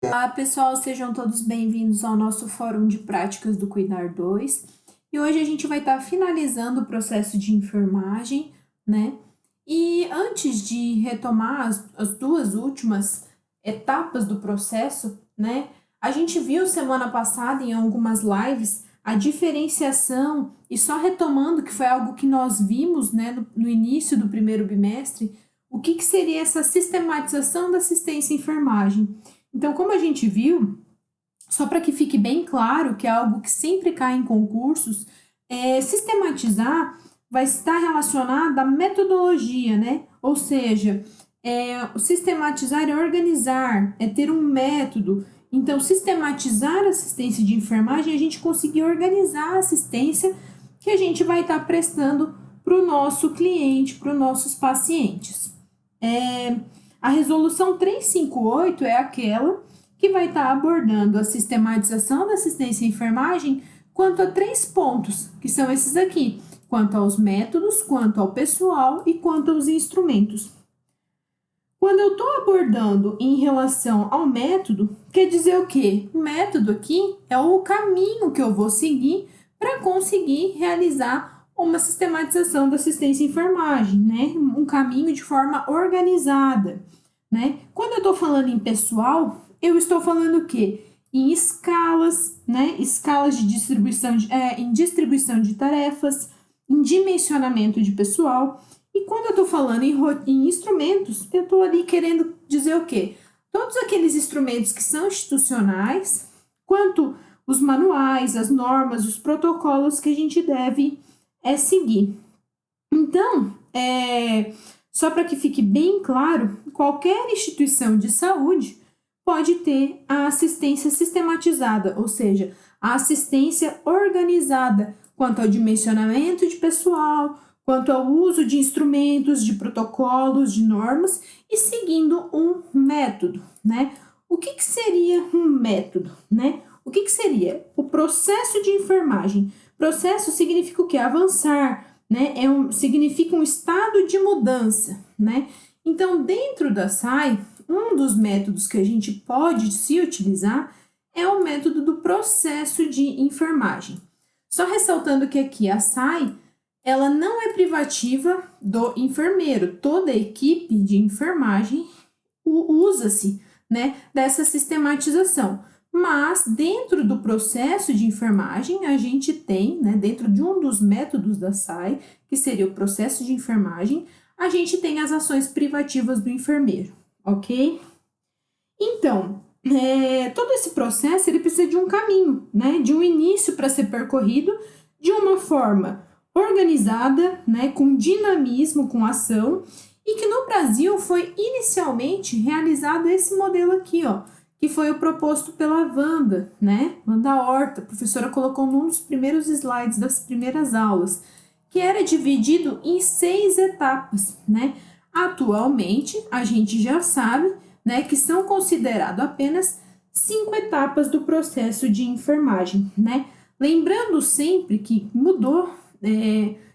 Olá, pessoal, sejam todos bem-vindos ao nosso Fórum de Práticas do Cuidar 2. E hoje a gente vai estar finalizando o processo de enfermagem, né? E antes de retomar as duas últimas etapas do processo, né? A gente viu semana passada em algumas lives a diferenciação, e só retomando que foi algo que nós vimos, né, no início do primeiro bimestre, o que seria essa sistematização da assistência à enfermagem. Então, como a gente viu, só para que fique bem claro que é algo que sempre cai em concursos, sistematizar vai estar relacionado à metodologia, né? Ou seja, sistematizar é organizar, é ter um método. Então, sistematizar a assistência de enfermagem, a gente conseguir organizar a assistência que a gente vai estar prestando para o nosso cliente, para os nossos pacientes. A resolução 358 é aquela que vai estar abordando a sistematização da assistência à enfermagem quanto a 3 pontos, que são esses aqui, quanto aos métodos, quanto ao pessoal e quanto aos instrumentos. Quando eu estou abordando em relação ao método, quer dizer o quê? O método aqui é o caminho que eu vou seguir para conseguir realizar uma sistematização da assistência à enfermagem, né? Um caminho de forma organizada, né? Quando eu estou falando em pessoal, eu estou falando o quê? Em escalas, né? Escalas de distribuição, em distribuição de tarefas, em dimensionamento de pessoal. E quando eu estou falando em instrumentos, eu estou ali querendo dizer o quê? Todos aqueles instrumentos que são institucionais, quanto os manuais, as normas, os protocolos que a gente deve seguir. Então, só para que fique bem claro, qualquer instituição de saúde pode ter a assistência sistematizada, ou seja, a assistência organizada quanto ao dimensionamento de pessoal, quanto ao uso de instrumentos, de protocolos, de normas e seguindo um método, né? O que seria um método, né? O que seria? O processo de enfermagem. Processo significa o quê? Avançar, né? Significa um estado de mudança, né? Então, dentro da SAI, um dos métodos que a gente pode se utilizar é o método do processo de enfermagem. Só ressaltando que aqui a SAI, ela não é privativa do enfermeiro. Toda a equipe de enfermagem usa-se, né, dessa sistematização. Mas dentro do processo de enfermagem, a gente tem, né, dentro de um dos métodos da SAI, que seria o processo de enfermagem, a gente tem as ações privativas do enfermeiro, ok? Então, todo esse processo ele precisa de um caminho, né, de um início para ser percorrido de uma forma organizada, né, com dinamismo, com ação, e que no Brasil foi inicialmente realizado esse modelo aqui, ó, que foi o proposto pela Wanda, né, Wanda Horta, a professora colocou num dos primeiros slides das primeiras aulas, que era dividido em 6 etapas, né. Atualmente, a gente já sabe, né, que são consideradas apenas 5 etapas do processo de enfermagem, né. Lembrando sempre que mudou,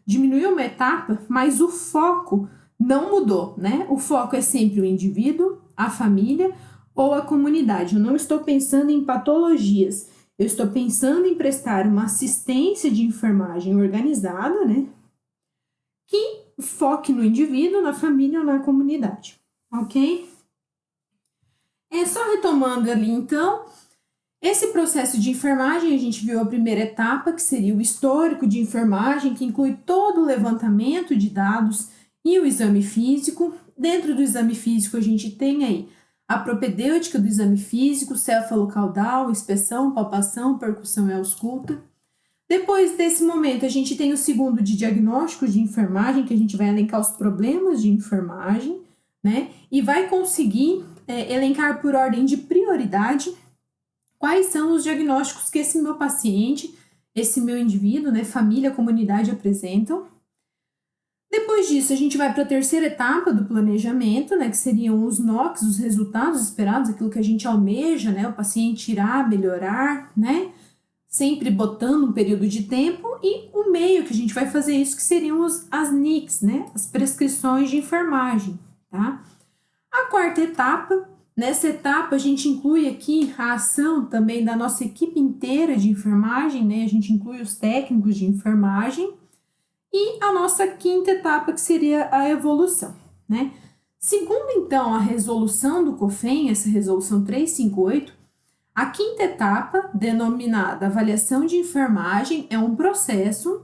diminuiu uma etapa, mas o foco não mudou, né? O foco é sempre o indivíduo, a família ou a comunidade. Eu não estou pensando em patologias, eu estou pensando em prestar uma assistência de enfermagem organizada, né? Que foque no indivíduo, na família ou na comunidade, ok? Só retomando ali, então, esse processo de enfermagem, a gente viu a primeira etapa, que seria o histórico de enfermagem, que inclui todo o levantamento de dados e o exame físico. Dentro do exame físico, a gente tem aí a propedêutica do exame físico, céfalo-caudal, inspeção, palpação, percussão e ausculta. Depois desse momento, a gente tem o segundo de diagnóstico de enfermagem, que a gente vai elencar os problemas de enfermagem, né? E vai conseguir elencar por ordem de prioridade quais são os diagnósticos que esse meu paciente, esse meu indivíduo, né, família, comunidade apresentam. Depois disso, a gente vai para a terceira etapa do planejamento, né, que seriam os NOCs, os resultados esperados, aquilo que a gente almeja, né, o paciente irá melhorar, né, sempre botando um período de tempo, e o meio que a gente vai fazer isso, que seriam as NICs, né, as prescrições de enfermagem, tá? A quarta etapa Nessa etapa, a gente inclui aqui a ação também da nossa equipe inteira de enfermagem, né? A gente inclui os técnicos de enfermagem. E a nossa quinta etapa, que seria a evolução, né? Segundo, então, a resolução do COFEN, essa resolução 358, a quinta etapa, denominada avaliação de enfermagem, é um processo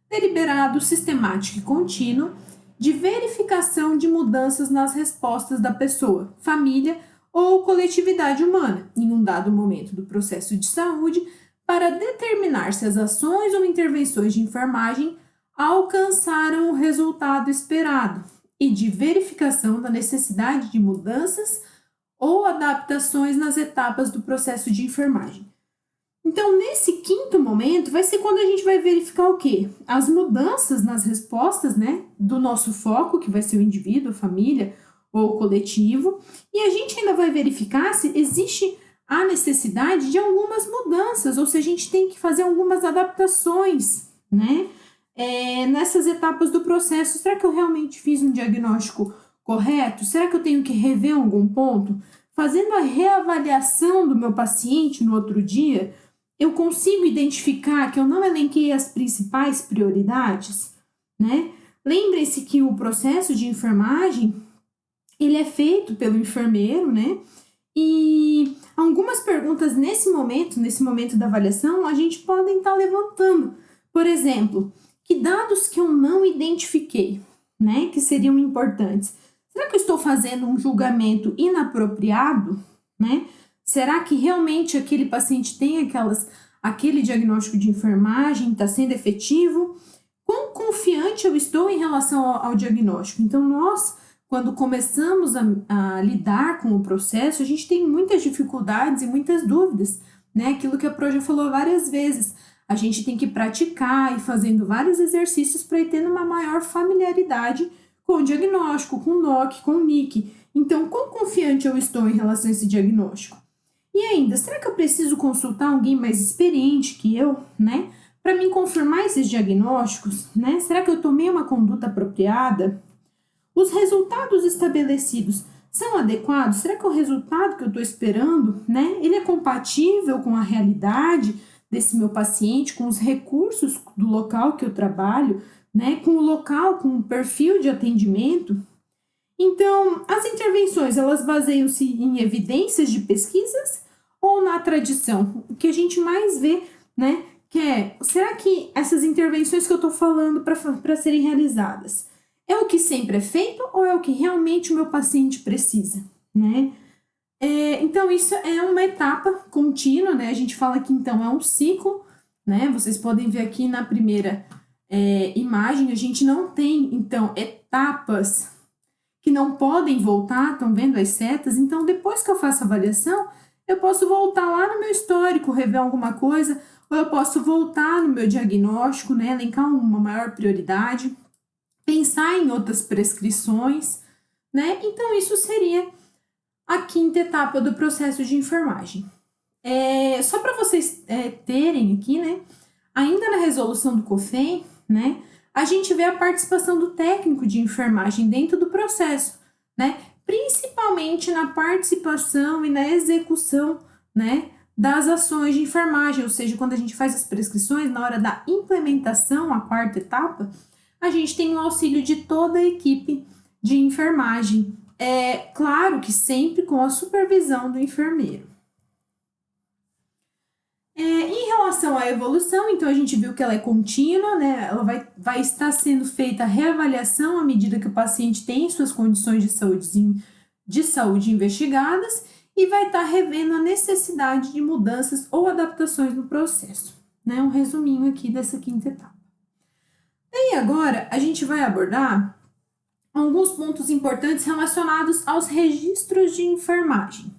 deliberado, sistemático e contínuo de verificação de mudanças nas respostas da pessoa, família ou coletividade humana em um dado momento do processo de saúde para determinar se as ações ou intervenções de enfermagem alcançaram o resultado esperado e de verificação da necessidade de mudanças ou adaptações nas etapas do processo de enfermagem. Então, nesse quinto momento, vai ser quando a gente vai verificar o quê? As mudanças nas respostas, né, do nosso foco, que vai ser o indivíduo, a família ou o coletivo, e a gente ainda vai verificar se existe a necessidade de algumas mudanças, ou se a gente tem que fazer algumas adaptações, né, nessas etapas do processo. Será que eu realmente fiz um diagnóstico correto? Será que eu tenho que rever algum ponto? Fazendo a reavaliação do meu paciente no outro dia, eu consigo identificar que eu não elenquei as principais prioridades, né? Lembrem-se que o processo de enfermagem, ele é feito pelo enfermeiro, né? E algumas perguntas nesse momento da avaliação, a gente pode estar levantando. Por exemplo, que dados que eu não identifiquei, né? Que seriam importantes. Será que eu estou fazendo um julgamento inapropriado, né? Será que realmente aquele paciente tem aquele diagnóstico de enfermagem, está sendo efetivo? Quão confiante eu estou em relação ao diagnóstico? Então, nós, quando começamos a lidar com o processo, a gente tem muitas dificuldades e muitas dúvidas, né? Aquilo que a Pro já falou várias vezes. A gente tem que praticar e fazendo vários exercícios para ir tendo uma maior familiaridade com o diagnóstico, com o NOC, com o NIC. Então, quão confiante eu estou em relação a esse diagnóstico? E ainda, será que eu preciso consultar alguém mais experiente que eu, né? Para me confirmar esses diagnósticos, né? Será que eu tomei uma conduta apropriada? Os resultados estabelecidos são adequados? Será que o resultado que eu estou esperando, né? Ele é compatível com a realidade desse meu paciente, com os recursos do local que eu trabalho, né? Com o local, com o perfil de atendimento? Então, as intervenções, elas baseiam-se em evidências de pesquisas ou na tradição? O que a gente mais vê, né, que será que essas intervenções que eu estou falando para serem realizadas, é o que sempre é feito ou é o que realmente o meu paciente precisa, né? Então, isso é uma etapa contínua, né? A gente fala que, então, é um ciclo, né? Vocês podem ver aqui na primeira imagem, a gente não tem, então, etapas que não podem voltar, estão vendo as setas? Então, depois que eu faço a avaliação, eu posso voltar lá no meu histórico, rever alguma coisa, ou eu posso voltar no meu diagnóstico, né, elencar uma maior prioridade, pensar em outras prescrições, né? Então, isso seria a quinta etapa do processo de enfermagem. Só para vocês terem aqui, né, ainda na resolução do COFEN, né, a gente vê a participação do técnico de enfermagem dentro do processo, né? Principalmente na participação e na execução, né, das ações de enfermagem, ou seja, quando a gente faz as prescrições, na hora da implementação, a quarta etapa, a gente tem o auxílio de toda a equipe de enfermagem. Claro que sempre com a supervisão do enfermeiro. Em relação à evolução, então a gente viu que ela é contínua, né? Ela vai estar sendo feita a reavaliação à medida que o paciente tem suas condições de saúde investigadas e vai estar revendo a necessidade de mudanças ou adaptações no processo, né? Um resuminho aqui dessa quinta etapa. E agora a gente vai abordar alguns pontos importantes relacionados aos registros de enfermagem,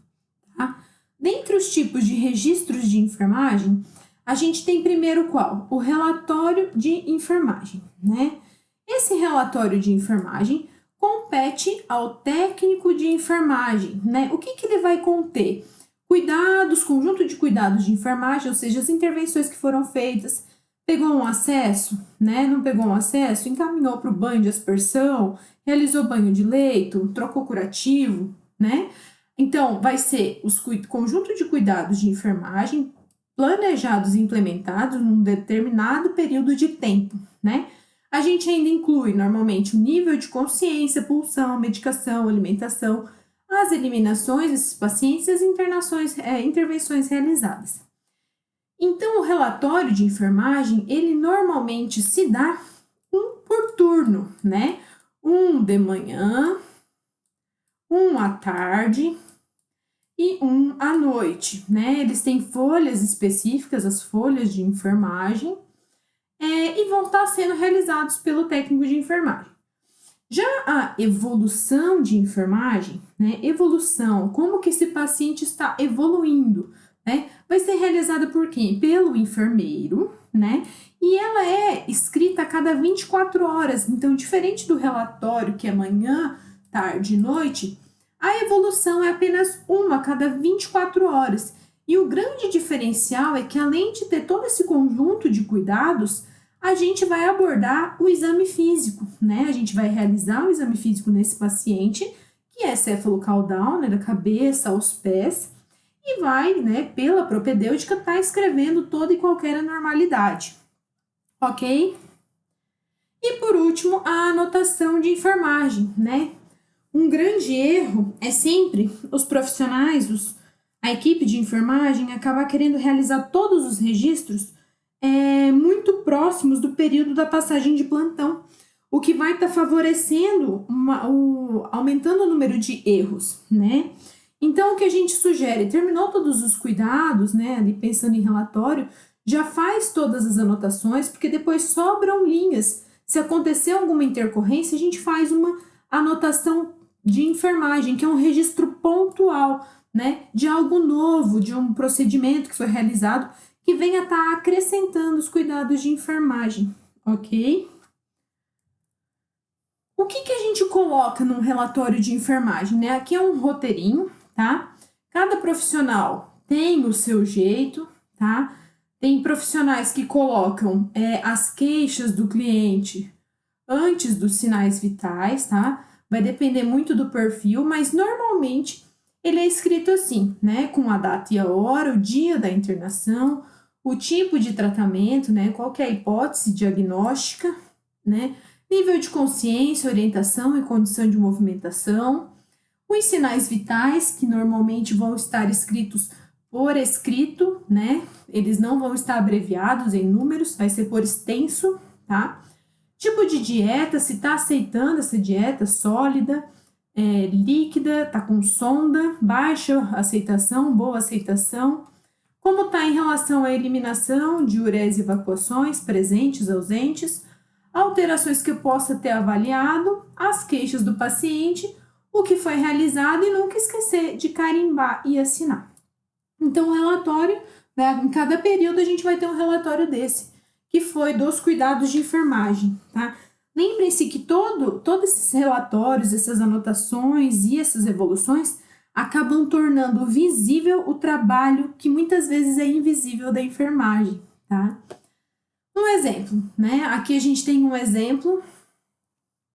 tá? Dentre os tipos de registros de enfermagem, a gente tem primeiro qual? O relatório de enfermagem, né? Esse relatório de enfermagem compete ao técnico de enfermagem, né? O que ele vai conter? Cuidados, conjunto de cuidados de enfermagem, ou seja, as intervenções que foram feitas. Pegou um acesso, né? Não pegou um acesso? Encaminhou para o banho de aspersão, realizou banho de leito, trocou curativo, né? Então, vai ser os conjunto de cuidados de enfermagem planejados e implementados num determinado período de tempo, né? A gente ainda inclui normalmente o nível de consciência, pulsão, medicação, alimentação, as eliminações desses pacientes e as intervenções realizadas. Então, o relatório de enfermagem, ele normalmente se dá por turno, né? Um de manhã, um à tarde e um à noite, né? Eles têm folhas específicas, as folhas de enfermagem, e vão estar sendo realizados pelo técnico de enfermagem. Já a evolução de enfermagem, né? Evolução, como que esse paciente está evoluindo, né? Vai ser realizada por quem? Pelo enfermeiro, né? E ela é escrita a cada 24 horas. Então, diferente do relatório que é manhã, tarde e noite, a evolução é apenas uma a cada 24 horas. E o grande diferencial é que, além de ter todo esse conjunto de cuidados, a gente vai abordar o exame físico, né? A gente vai realizar o exame físico nesse paciente, que é céfalo-caudal, né, da cabeça aos pés, e vai, né, pela propedêutica, estar escrevendo toda e qualquer anormalidade, ok? E por último, a anotação de enfermagem, né? Um grande erro é sempre os profissionais, a equipe de enfermagem acabar querendo realizar todos os registros muito próximos do período da passagem de plantão, o que vai estar favorecendo, aumentando o número de erros, né? Então, o que a gente sugere, terminou todos os cuidados, né, ali pensando em relatório, já faz todas as anotações, porque depois sobram linhas. Se acontecer alguma intercorrência, a gente faz uma anotação de enfermagem, que é um registro pontual, né, de algo novo, de um procedimento que foi realizado, que venha estar acrescentando os cuidados de enfermagem, ok? O que a gente coloca num relatório de enfermagem, né? Aqui é um roteirinho, tá? Cada profissional tem o seu jeito, tá? Tem profissionais que colocam as queixas do cliente antes dos sinais vitais, tá? Vai depender muito do perfil, mas normalmente ele é escrito assim, né? Com a data e a hora, o dia da internação, o tipo de tratamento, né? Qual que é a hipótese diagnóstica, né? Nível de consciência, orientação e condição de movimentação, os sinais vitais, que normalmente vão estar escritos por escrito, né? Eles não vão estar abreviados em números, vai ser por extenso, tá? Tipo de dieta, se tá aceitando essa dieta sólida, líquida, tá com sonda, baixa aceitação, boa aceitação. Como tá em relação à eliminação de ureias e evacuações, presentes, ausentes, alterações que eu possa ter avaliado, as queixas do paciente, o que foi realizado e nunca esquecer de carimbar e assinar. Então, o relatório, né, em cada período a gente vai ter um relatório desse, que foi dos cuidados de enfermagem, tá? Lembrem-se que todos esses relatórios, essas anotações e essas evoluções acabam tornando visível o trabalho que muitas vezes é invisível da enfermagem, tá? Um exemplo, né? Aqui a gente tem um exemplo